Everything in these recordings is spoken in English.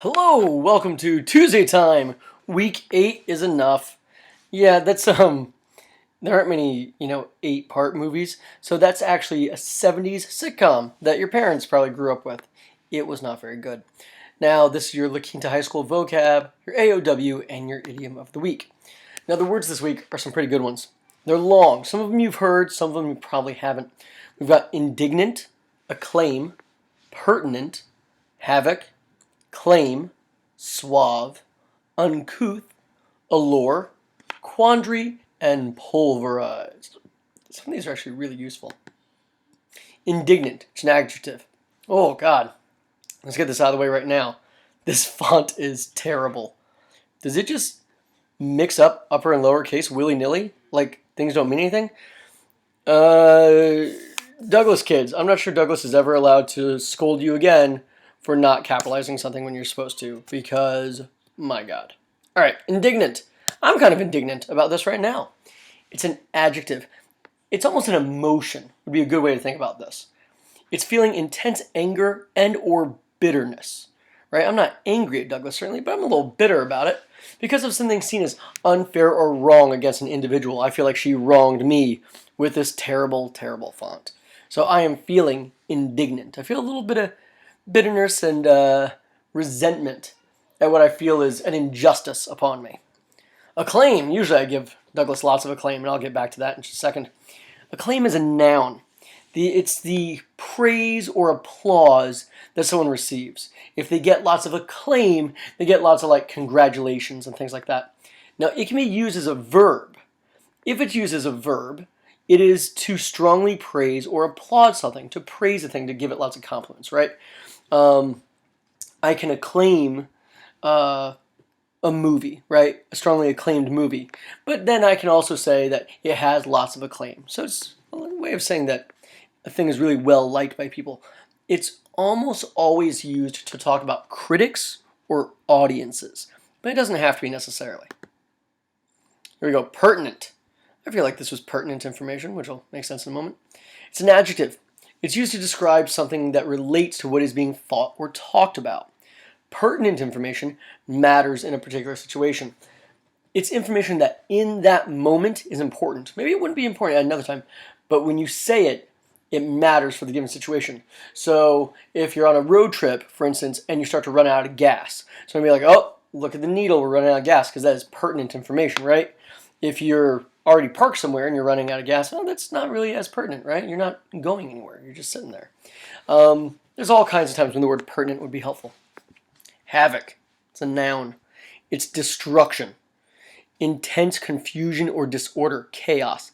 Hello, welcome to Tuesday time. Week 8 is enough. Yeah, there aren't many, 8-part movies, so that's actually a 70s sitcom that your parents probably grew up with. It was not very good. Now, this is your Looking to High School Vocab, your AOW, and your Idiom of the Week. Now, the words this week are some pretty good ones. They're long. Some of them you've heard, some of them you probably haven't. We've got indignant, acclaim, pertinent, havoc, claim, suave, uncouth, allure, quandary, and pulverized. Some of these are actually really useful. Indignant, it's an adjective. Oh God, let's get this out of the way right now. This font is terrible. Does it just mix up upper and lower case willy-nilly? Like things don't mean anything? Douglass kids, I'm not sure Douglass is ever allowed to scold you again for not capitalizing something when you're supposed to, because, my God. All right, indignant. I'm kind of indignant about this right now. It's an adjective. It's almost an emotion, would be a good way to think about this. It's feeling intense anger and or bitterness, right? I'm not angry at Douglass, certainly, but I'm a little bitter about it because of something seen as unfair or wrong against an individual. I feel like she wronged me with this terrible, terrible font. So I am feeling indignant. I feel a little bit of bitterness and resentment at what I feel is an injustice upon me. Acclaim. Usually I give Douglass lots of acclaim, and I'll get back to that in just a second. Acclaim is a noun. It's the praise or applause that someone receives. If they get lots of acclaim, they get lots of congratulations and things like that. Now it can be used as a verb. If it's used as a verb, it is to strongly praise or applaud something, to praise a thing, to give it lots of compliments, right? I can acclaim a movie, right? A strongly acclaimed movie. But then I can also say that it has lots of acclaim. So it's a way of saying that a thing is really well liked by people. It's almost always used to talk about critics or audiences, but it doesn't have to be necessarily. Here we go, pertinent. I feel like this was pertinent information, which will make sense in a moment. It's an adjective. It's used to describe something that relates to what is being thought or talked about. Pertinent information matters in a particular situation. It's information that in that moment is important. Maybe it wouldn't be important at another time, but when you say it, it matters for the given situation. So if you're on a road trip, for instance, and you start to run out of gas, so you'll be like, oh, look at the needle, we're running out of gas, because that is pertinent information, right? If you're already parked somewhere and you're running out of gas, well, that's not really as pertinent, right? You're not going anywhere. You're just sitting there. There's all kinds of times when the word pertinent would be helpful. Havoc. It's a noun. It's destruction. Intense confusion or disorder. Chaos.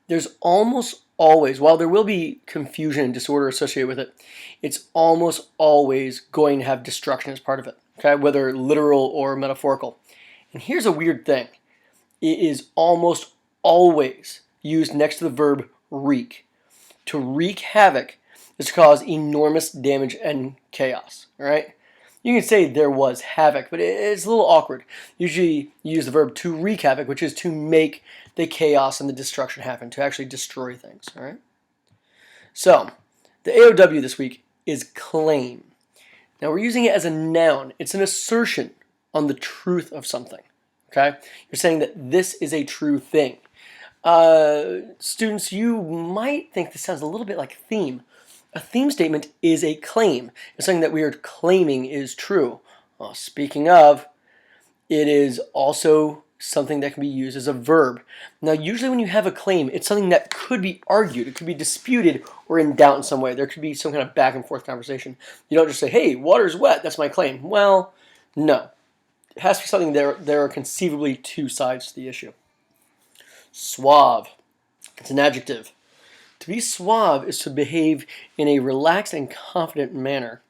There's almost always, while there will be confusion and disorder associated with it, it's almost always going to have destruction as part of it, okay? Whether literal or metaphorical. And here's a weird thing. It is almost always used next to the verb wreak. To wreak havoc is to cause enormous damage and chaos, all right? You can say there was havoc, but it's a little awkward. Usually you use the verb to wreak havoc, which is to make the chaos and the destruction happen, to actually destroy things, all right? So, the AOW this week is claim. Now we're using it as a noun. It's an assertion on the truth of something, okay? You're saying that this is a true thing. Students, you might think this sounds a little bit like a theme. A theme statement is a claim. It's something that we are claiming is true. Well, speaking of, it is also something that can be used as a verb. Now, usually when you have a claim, it's something that could be argued, it could be disputed or in doubt in some way. There could be some kind of back and forth conversation. You don't just say, hey, water's wet, that's my claim. Well, no. It has to be something there are conceivably two sides to the issue. Suave. It's an adjective. To be suave is to behave in a relaxed and confident manner.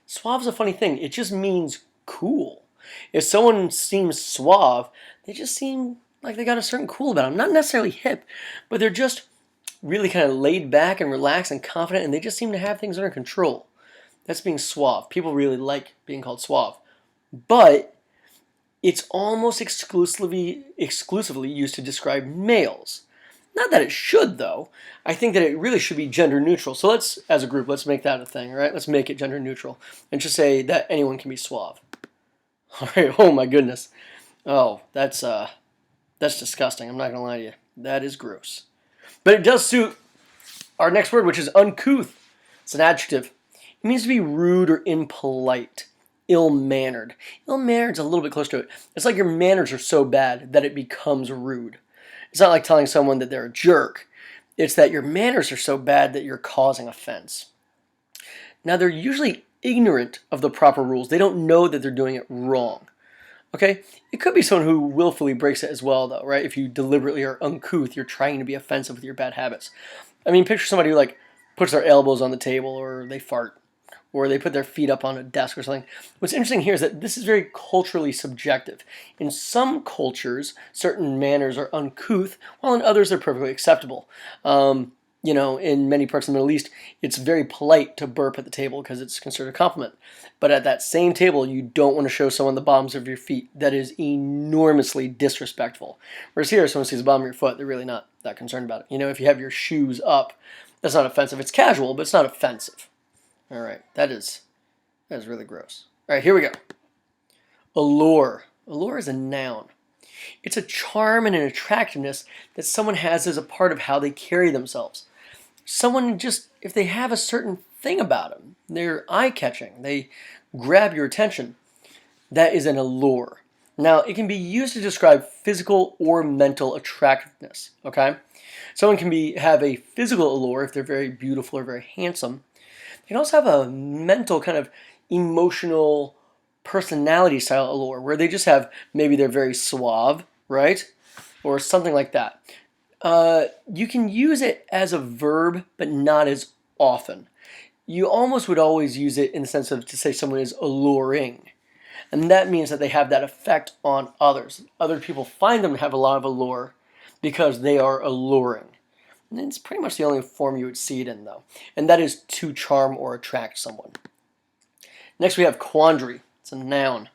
Suave is a funny thing. It just means cool. If someone seems suave, they just seem like they got a certain cool about them. Not necessarily hip, but they're just really kind of laid back and relaxed and confident, and they just seem to have things under control. That's being suave. People really like being called suave. But it's almost exclusively used to describe males. Not that it should, though. I think that it really should be gender neutral. So let's, as a group, let's make that a thing, all right? Let's make it gender neutral and just say that anyone can be suave. All right. Oh my goodness. Oh, that's disgusting. I'm not gonna lie to you. That is gross. But it does suit our next word, which is uncouth. It's an adjective. It means to be rude or impolite, ill-mannered. Ill-mannered's a little bit close to it. It's like your manners are so bad that it becomes rude. It's not like telling someone that they're a jerk. It's that your manners are so bad that you're causing offense. Now, they're usually ignorant of the proper rules. They don't know that they're doing it wrong. Okay? It could be someone who willfully breaks it as well, though, right? If you deliberately are uncouth, you're trying to be offensive with your bad habits. I mean, picture somebody who, like, puts their elbows on the table, or they fart, or they put their feet up on a desk or something. What's interesting here is that this is very culturally subjective. In some cultures, certain manners are uncouth, while in others they're perfectly acceptable. In many parts of the Middle East, it's very polite to burp at the table because it's considered a compliment. But at that same table, you don't want to show someone the bottoms of your feet. That is enormously disrespectful. Whereas here, if someone sees the bottom of your foot, they're really not that concerned about it. If you have your shoes up, that's not offensive. It's casual, but it's not offensive. All right, that is really gross. All right, here we go. Allure. Allure is a noun. It's a charm and an attractiveness that someone has as a part of how they carry themselves. Someone just, if they have a certain thing about them, they're eye-catching, they grab your attention, that is an allure. Now, it can be used to describe physical or mental attractiveness, okay? Someone can have a physical allure if they're very beautiful or very handsome. They can also have a mental kind of emotional personality style allure where they just have, maybe they're very suave, right? Or something like that. You can use it as a verb, but not as often. You almost would always use it in the sense of to say someone is alluring. And that means that they have that effect on others. Other people find them to have a lot of allure because they are alluring. And it's pretty much the only form you would see it in, though. And that is to charm or attract someone. Next we have quandary. It's a noun.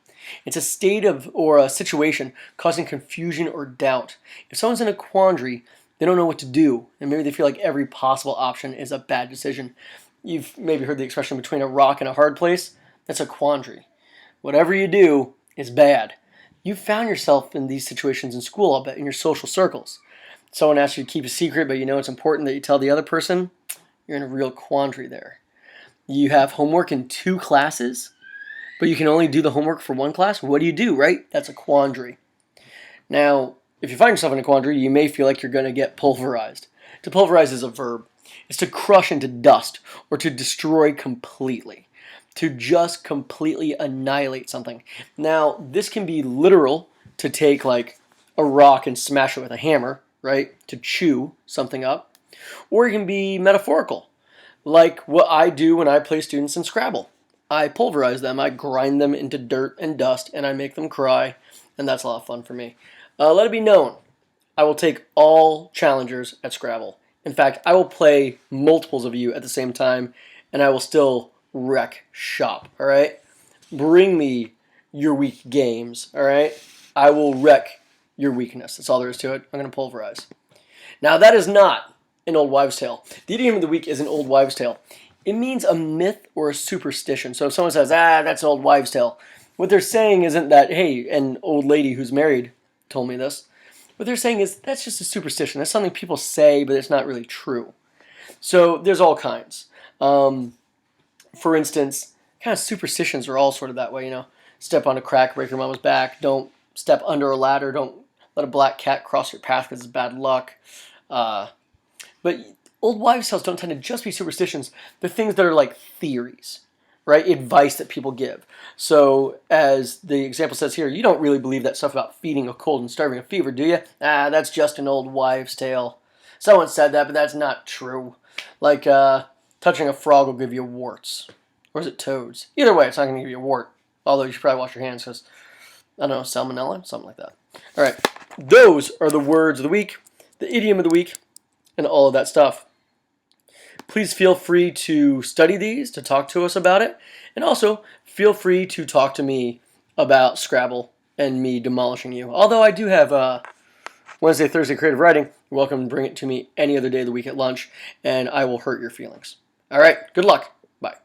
It's a state of or a situation causing confusion or doubt. If someone's in a quandary, they don't know what to do, and maybe they feel like every possible option is a bad decision. You've maybe heard the expression between a rock and a hard place. That's a quandary. Whatever you do is bad. You found yourself in these situations in school, I'll bet, in your social circles. Someone asks you to keep a secret, but you know it's important that you tell the other person. You're in a real quandary there. You have homework in 2 classes, but you can only do the homework for 1 class. What do you do, right? That's a quandary. Now, if you find yourself in a quandary, you may feel like you're going to get pulverized. To pulverize is a verb. It's to crush into dust or to destroy completely. To just completely annihilate something. Now, this can be literal, to take like a rock and smash it with a hammer, right? To chew something up. Or it can be metaphorical, like what I do when I play students in Scrabble. I pulverize them, I grind them into dirt and dust, and I make them cry, and that's a lot of fun for me. Let it be known, I will take all challengers at Scrabble. In fact, I will play multiples of you at the same time, and I will still wreck shop, all right? Bring me your weak games, all right? I will wreck your weakness. That's all there is to it. I'm going to pulverize. Now, that is not an old wives' tale. The idiom of the week is an old wives' tale. It means a myth or a superstition. So if someone says, that's an old wives' tale, what they're saying isn't that, hey, an old lady who's married told me this. What they're saying is, that's just a superstition. That's something people say, but it's not really true. So there's all kinds. For instance, kind of superstitions are all sort of that way, Step on a crack, break your mama's back. Don't step under a ladder. Don't let a black cat cross your path because it's bad luck. But old wives' tales don't tend to just be superstitions. They're things that are like theories, right? Advice that people give. So as the example says here, you don't really believe that stuff about feeding a cold and starving a fever, do you? That's just an old wives' tale. Someone said that, but that's not true. Like touching a frog will give you warts. Or is it toads? Either way, it's not going to give you a wart. Although you should probably wash your hands because, I don't know, salmonella? Something like that. All right. Those are the words of the week, the idiom of the week, and all of that stuff. Please feel free to study these, to talk to us about it, and also feel free to talk to me about Scrabble and me demolishing you. Although I do have Wednesday, Thursday creative writing, you're welcome to bring it to me any other day of the week at lunch, and I will hurt your feelings. All right, good luck. Bye.